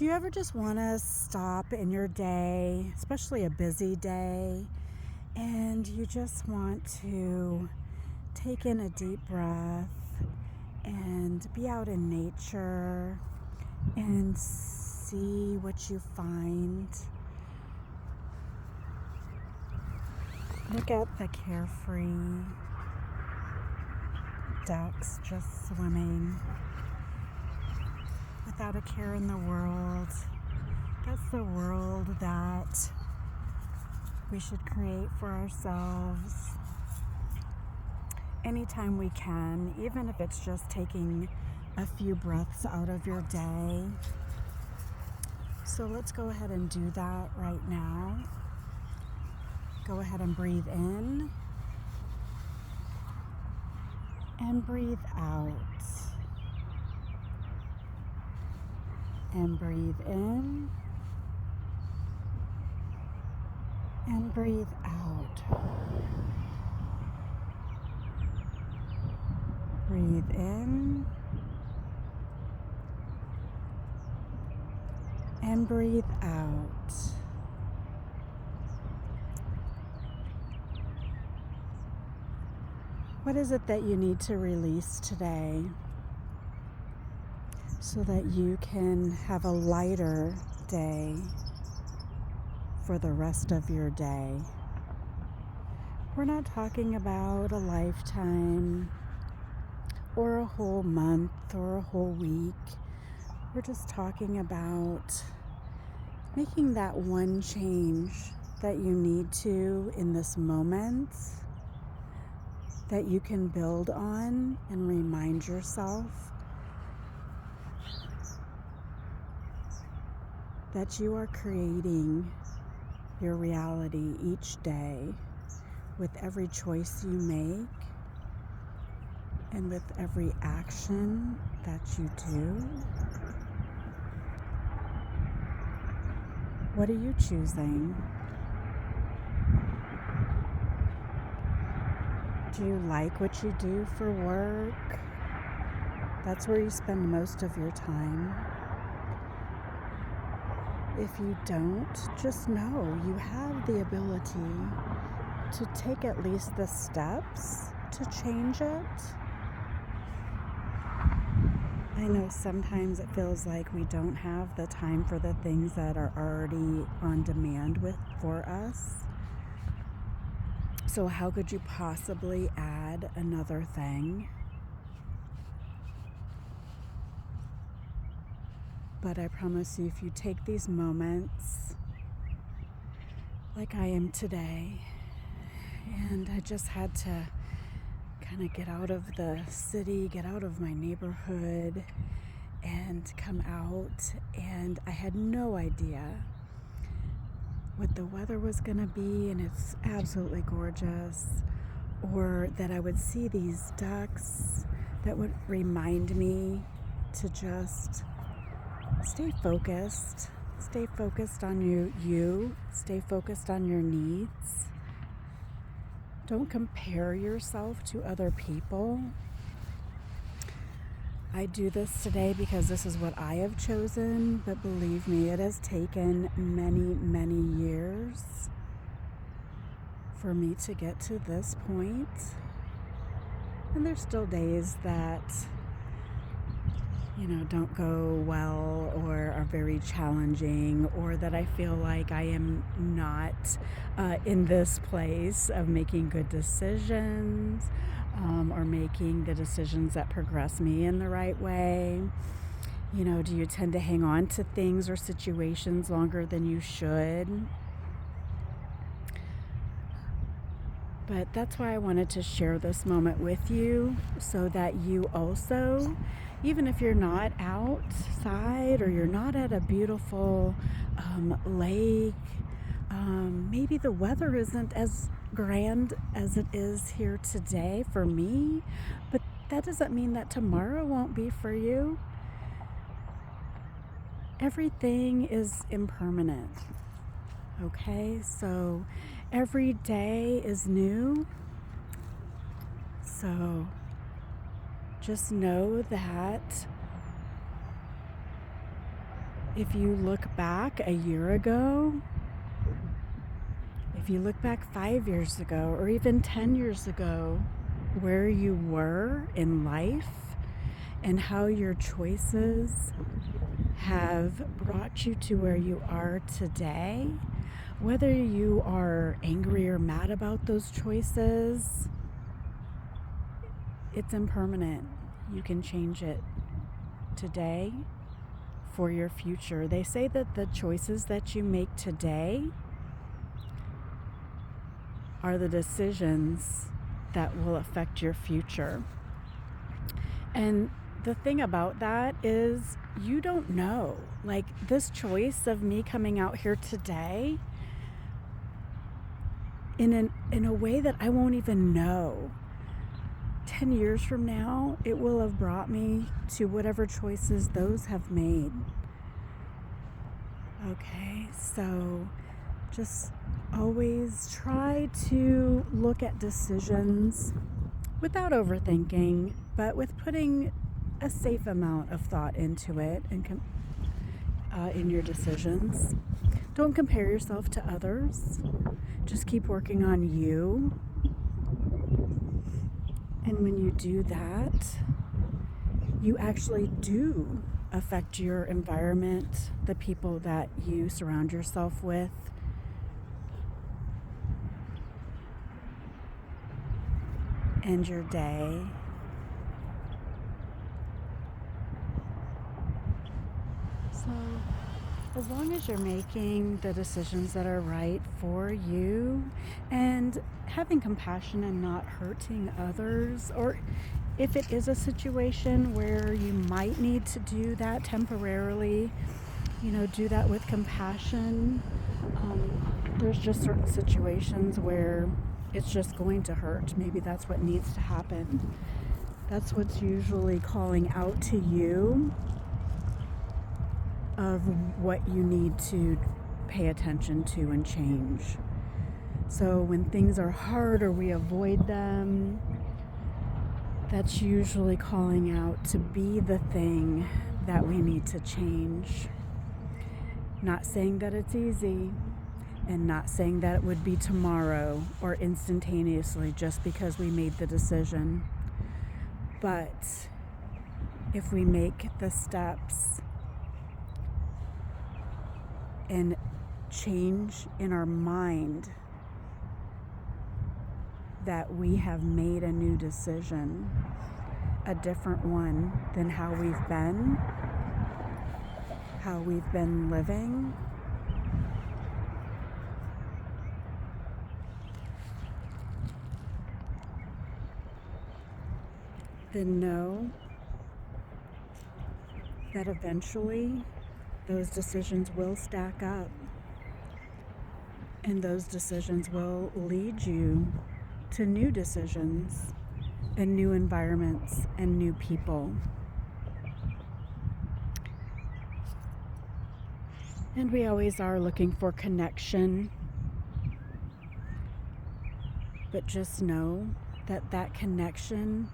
Do you ever just want to stop in your day, especially a busy day, and you just want to take in a deep breath and be out in nature and see what you find? Look at the carefree ducks just swimming without a care in the world. That's the world that we should create for ourselves anytime we can, even if it's just taking a few breaths out of your day. So let's go ahead and do that right now. Go ahead and breathe in and breathe out. And breathe in and breathe out. Breathe in and breathe out. What is it that you need to release today so that you can have a lighter day for the rest of your day? We're not talking about a lifetime or a whole month or a whole week. We're just talking about making that one change that you need to in this moment that you can build on and remind yourself that you are creating your reality each day with every choice you make and with every action that you do. What are you choosing? Do you like what you do for work? That's where you spend most of your time. If you don't, just know you have the ability to take at least the steps to change it. I know sometimes it feels like we don't have the time for the things that are already on demand for us. So how could you possibly add another thing? But I promise you, if you take these moments like I am today, and I just had to kind of get out of the city, get out of my neighborhood, and come out, and I had no idea what the weather was going to be, and it's absolutely gorgeous, or that I would see these ducks that would remind me to just stay focused on you, stay focused on your needs. Don't compare yourself to other people. I do this today because this is what I have chosen, but believe me, it has taken many, many years for me to get to this point. And there's still days that, don't go well or are very challenging, or that I feel like I am not in this place of making good decisions, or making the decisions that progress me in the right way. Do you tend to hang on to things or situations longer than you should? But that's why I wanted to share this moment with you, so that you also, even if you're not outside or you're not at a beautiful lake, maybe the weather isn't as grand as it is here today for me, but that doesn't mean that tomorrow won't be for you. Everything is impermanent, okay? So every day is new. So just know that If you look back a year ago, if you look back 5 years ago, or even 10 years ago, where you were in life and how your choices have brought you to where you are today, whether you are angry or mad about those choices, it's impermanent. You can change it today for your future. They say that the choices that you make today are the decisions that will affect your future. And the thing about that is you don't know. Like this choice of me coming out here today in a way that I won't even know. 10 years from now, it will have brought me to whatever choices those have made. Okay, so just always try to look at decisions without overthinking, but with putting a safe amount of thought into it and in your decisions. Don't compare yourself to others. Just keep working on you. And when you do that, you actually do affect your environment, the people that you surround yourself with. And your day. So, as long as you're making the decisions that are right for you and having compassion and not hurting others, or if it is a situation where you might need to do that temporarily, do that with compassion. There's just certain situations where it's just going to hurt. Maybe that's what needs to happen. That's what's usually calling out to you of what you need to pay attention to and change. So when things are hard or we avoid them, that's usually calling out to be the thing that we need to change. Not saying that it's easy, and not saying that it would be tomorrow or instantaneously just because we made the decision. But if we make the steps and change in our mind that we have made a new decision, a different one than how we've been living, then know that eventually those decisions will stack up, and those decisions will lead you to new decisions and new environments and new people. And we always are looking for connection, but just know that that connection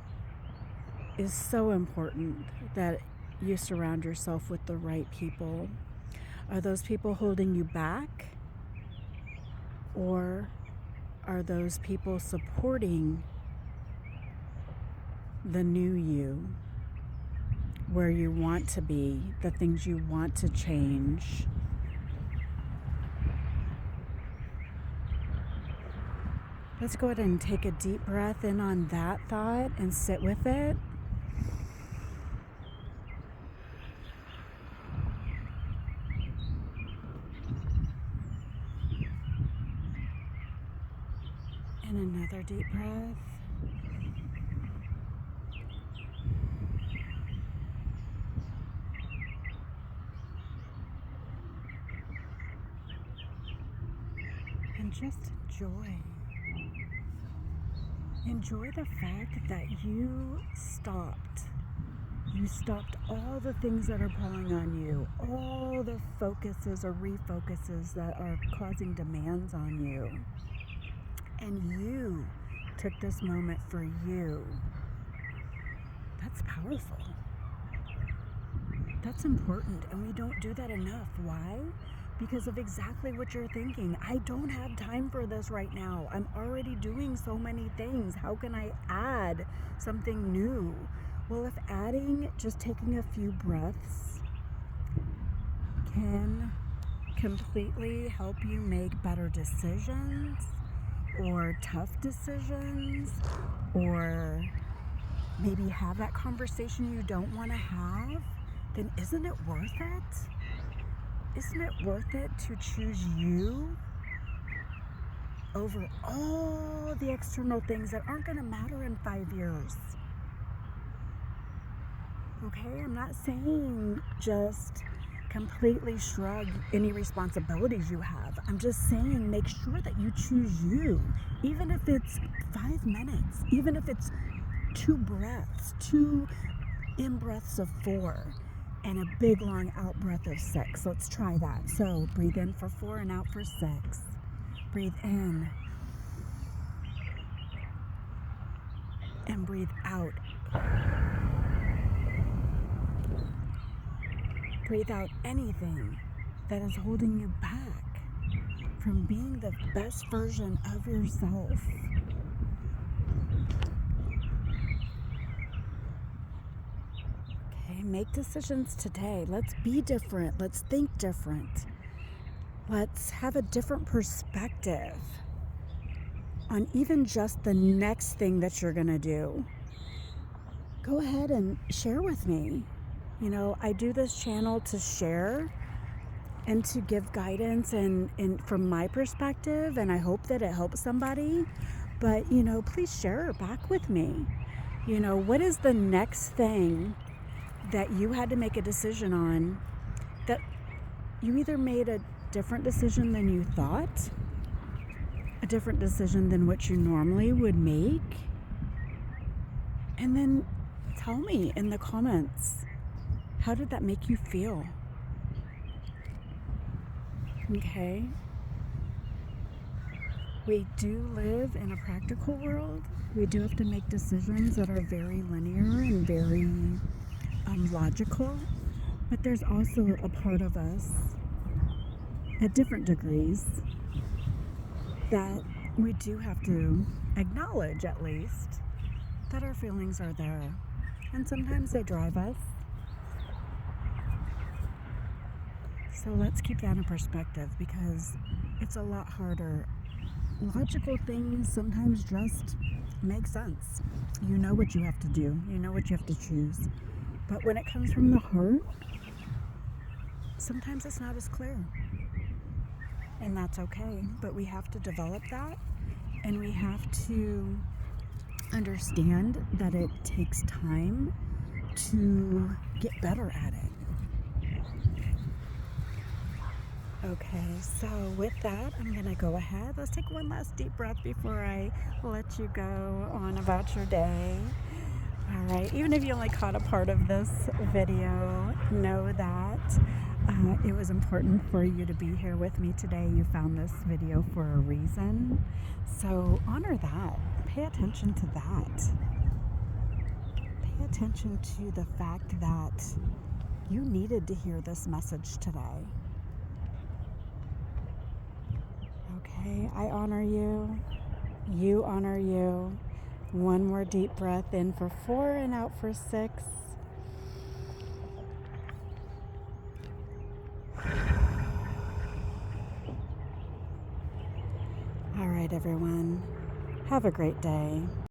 is so important, that you surround yourself with the right people. Are those people holding you back? Or are those people supporting the new you, where you want to be, the things you want to change? Let's go ahead and take a deep breath in on that thought and sit with it. And another deep breath. And just enjoy. Enjoy the fact that you stopped. You stopped all the things that are pulling on you, all the focuses or refocuses that are causing demands on you. And you took this moment for you. That's powerful. That's important, and we don't do that enough. Why? Because of exactly what you're thinking. I don't have time for this right now. I'm already doing so many things. How can I add something new? Well, if adding, just taking a few breaths can completely help you make better decisions or tough decisions, or maybe have that conversation you don't want to have, then isn't it worth it? Isn't it worth it to choose you over all the external things that aren't going to matter in 5 years? Okay, I'm not saying just completely shrug any responsibilities you have. I'm just saying make sure that you choose you, even if it's 5 minutes, even if it's 2 breaths, 2 in breaths of 4, and a big long out breath of 6. Let's try that. So breathe in for 4 and out for 6. Breathe in and breathe out. Breathe out anything that is holding you back from being the best version of yourself. Okay, make decisions today. Let's be different. Let's think different. Let's have a different perspective on even just the next thing that you're going to do. Go ahead and share with me. You know, I do this channel to share and to give guidance and from my perspective, and I hope that it helps somebody. But, you know, please share it back with me. You know, what is the next thing that you had to make a decision on that you either made a different decision than you thought, a different decision than what you normally would make? And then tell me in the comments, how did that make you feel? Okay? We do live in a practical world. We do have to make decisions that are very linear and very logical. But there's also a part of us, at different degrees, that we do have to acknowledge, at least, that our feelings are there. And sometimes they drive us. So let's keep that in perspective, because it's a lot harder. Logical things sometimes just make sense. You know what you have to do. You know what you have to choose. But when it comes from the heart, sometimes it's not as clear. And that's okay. But we have to develop that, and we have to understand that it takes time to get better at it. Okay, so with that, I'm going to go ahead. Let's take one last deep breath before I let you go on about your day. All right, even if you only caught a part of this video, know that it was important for you to be here with me today. You found this video for a reason. So honor that. Pay attention to that. Pay attention to the fact that you needed to hear this message today. Okay, I honor you. You honor you. One more deep breath in for 4 and out for 6. All right, everyone. Have a great day.